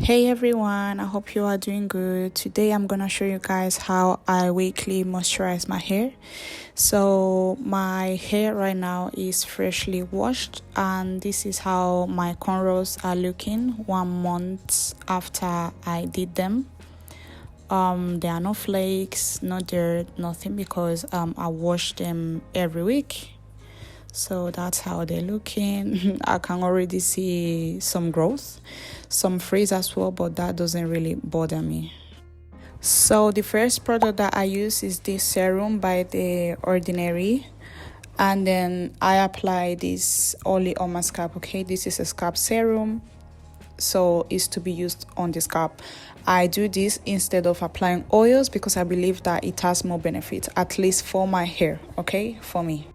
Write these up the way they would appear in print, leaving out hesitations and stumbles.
Hey everyone, I hope you are doing good. Today I'm gonna show you guys how I weekly moisturize my hair. So my hair right now is freshly washed, and this is how my cornrows are looking 1 month after I did them. There are no flakes, no dirt, nothing, because I wash them every week. So that's how they're looking. I can already see some growth, some frizz as well, but that doesn't really bother me. So the first product that I use is this serum by The Ordinary, and then I apply this only on my scalp. Okay, this is a scalp serum, so it's to be used on the scalp. I do this instead of applying oils because I believe that it has more benefit, at least for my hair. Okay, for me.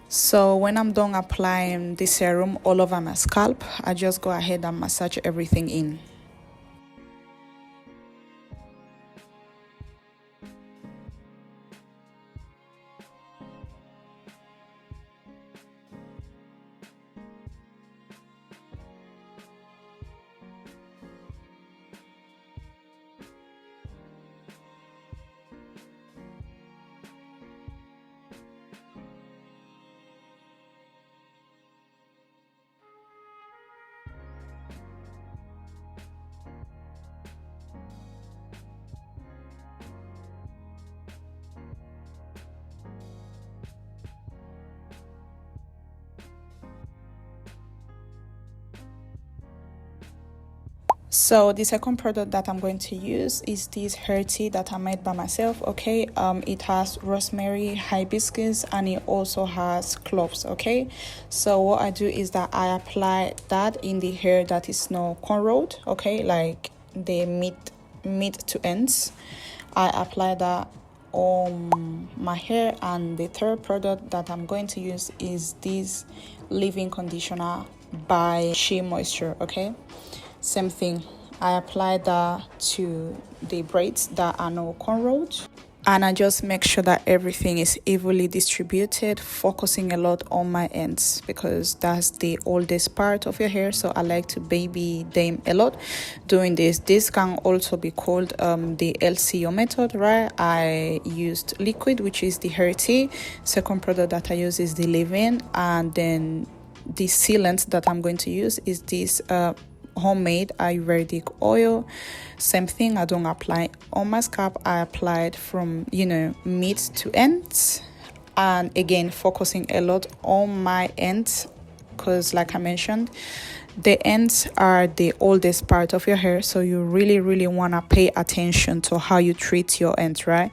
So when I'm done applying the serum all over my scalp, I just go ahead and massage everything in. So the second product that I'm going to use is this hair tea that I made by myself. Okay, it has rosemary, hibiscus, and it also has cloves. Okay, so what I do is that I apply that in the hair that is not cornrowed. Okay, like the mid to ends. I apply that on my hair. And the third product that I'm going to use is this leave-in conditioner by Shea Moisture. Okay, same thing, I apply that to the braids that are not cornrowed, and I just make sure that everything is evenly distributed, focusing a lot on my ends because that's the oldest part of your hair. So I like to baby them a lot doing this. This can also be called the LCO method, right? I used liquid, which is the hair tea. Second product that I use is the leave-in, and then the sealant that I'm going to use is this homemade ayurvedic oil. Same thing, I don't apply on my scalp, I apply it from mid to ends, and again focusing a lot on my ends because like I mentioned, the ends are the oldest part of your hair, so you really want to pay attention to how you treat your ends, right?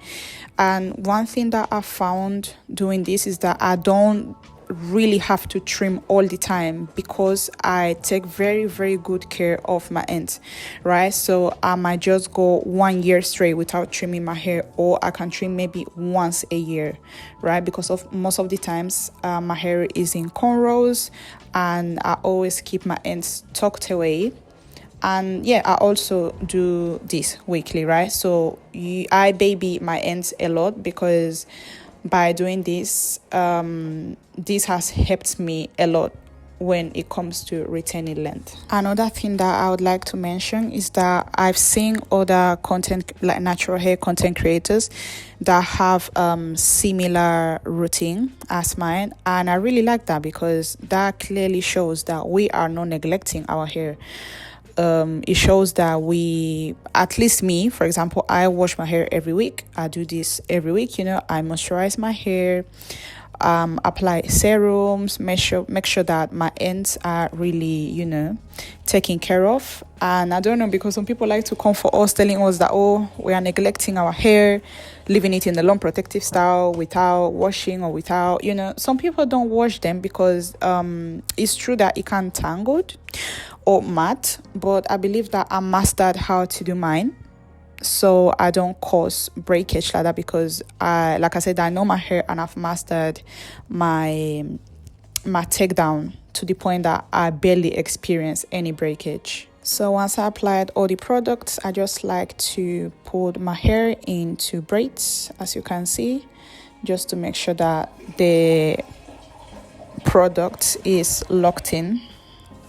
And one thing that I found doing this is that I don't really have to trim all the time because I take very good care of my ends, right? So I might just go 1 year straight without trimming my hair, or I can trim maybe once a year, right? Because of most of the times my hair is in cornrows, and I always keep my ends tucked away. And yeah, I also do this weekly, right? So I baby my ends a lot because by doing this, this has helped me a lot when it comes to retaining length. Another thing that I would like to mention is that I've seen other content, like natural hair content creators, that have similar routine as mine, and I really like that because that clearly shows that we are not neglecting our hair. It shows that we, at least me, for example, I wash my hair every week. I do this every week. I moisturize my hair, apply serums, make sure that my ends are really taken care of. And I don't know, because some people like to come for us telling us that, oh, we are neglecting our hair, leaving it in the long protective style without washing, or without some people don't wash them because it's true that it can tangle or matte, but I believe that I mastered how to do mine, so I don't cause breakage like that, because like I said, I know my hair and I've mastered my takedown to the point that I barely experience any breakage. So once I applied all the products, I just like to put my hair into braids, as you can see, just to make sure that the product is locked in.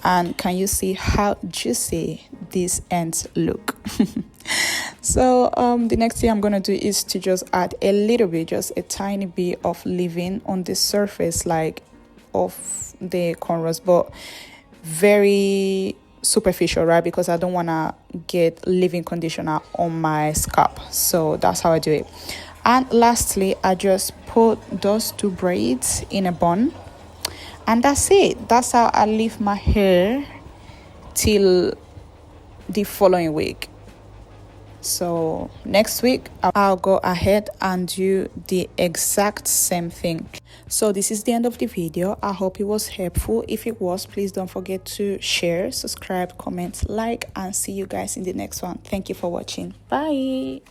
And can you see how juicy these ends look? So the next thing I'm gonna do is to just add a little bit, just a tiny bit of leave-in on the surface, like of the cornrows, but very superficial, right? Because I don't want to get leave-in conditioner on my scalp. So that's how I do it. And lastly, I just put those 2 braids in a bun, and that's it. That's how I leave my hair till the following week. So next week I'll go ahead and do the exact same thing. So this is the end of the video. I hope it was helpful. If it was, please don't forget to share, subscribe, comment, like, and see you guys in the next one. Thank you for watching. Bye.